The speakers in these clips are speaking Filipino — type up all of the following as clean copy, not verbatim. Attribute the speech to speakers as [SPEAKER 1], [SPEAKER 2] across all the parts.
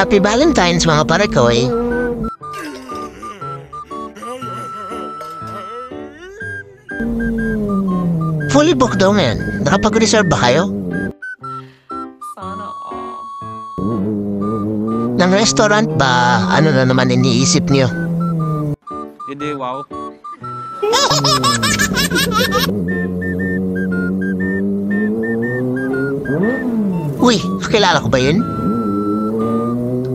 [SPEAKER 1] Happy Valentine's mga pare ko eh. Fully booked daw ngayon. Nakapag-reserve ba kayo?
[SPEAKER 2] Sana all.
[SPEAKER 1] Ng restaurant ba? Ano na naman iniisip niyo?
[SPEAKER 3] Hindi, wow.
[SPEAKER 1] Uy, kakilala ko ba yun?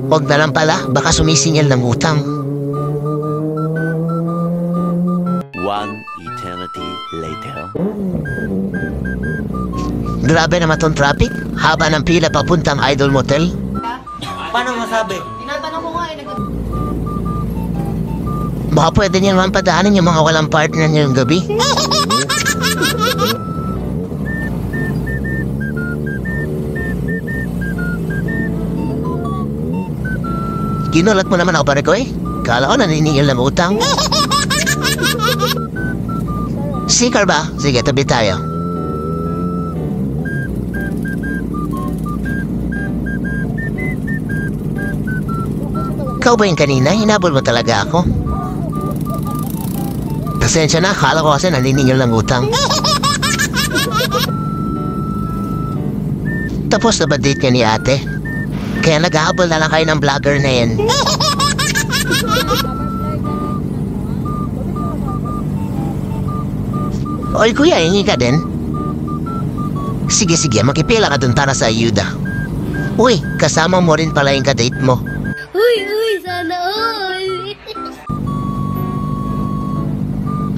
[SPEAKER 1] Huwag na lang pala, baka sumisingil ng utang.
[SPEAKER 4] One eternity later.
[SPEAKER 1] Grabe naman tong traffic. Haba ng pila papuntang Idol Motel.
[SPEAKER 5] Paano masabi?
[SPEAKER 2] Tinatanong ko nga eh.
[SPEAKER 1] Baka pwede niyo naman padaanin yung mga walang partner ngayong gabi. Ginulat mo naman ako pare ko eh. Kala ko naniningil ng utang. Sticker ba? Sige, tabi tayo. Ikaw ba yung kanina? Hinabol mo talaga ako. Pasensya na, akala ko kasi naniningil ng utang. Tapos na ba date ka ni ate? Kaya naghahabol na lang kayo ng vlogger na yan. Oy kuya, hingi ka din? Sige, makipila ka dun para sa ayuda. Uy, kasama mo rin pala yung kadate mo.
[SPEAKER 6] Uy, sana all.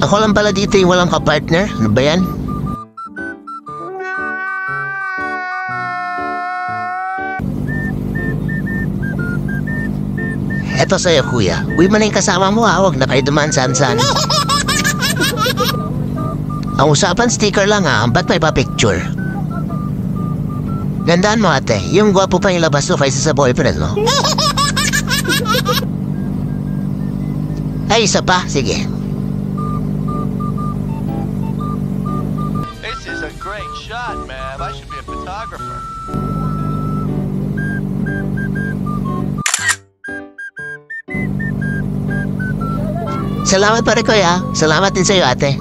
[SPEAKER 1] Ako lang pala dito yung walang kapartner. Ano ba yan? Eto sa'yo, kuya. Uy mo na yung kasama mo ha. Huwag na kayo dumaan saan-saan. Ang usapan sticker lang ha. Ba't may pa-picture? Gandaan mo ate. Yung gwapo pa yung labas mo kaysa sa boyfriend mo. Ay, isa pa. Sige.
[SPEAKER 7] This is a great shot, man. I should be a photographer.
[SPEAKER 1] Salamat pare kuya. Salamat din sa'yo ate.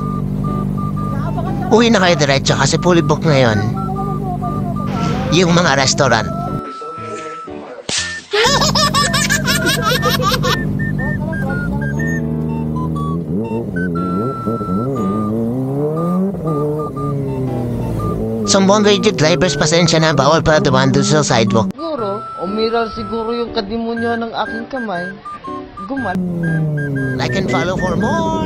[SPEAKER 1] Uwi na kayo diretso kasi fully booked ngayon. Yung mga restaurant. Sumbong radio drivers, pasensya na, bawal para dumaan doon sa sidewalk.
[SPEAKER 5] Siguro, umiral siguro yung kadimonyo ng aking kamay.
[SPEAKER 1] Like and follow for more.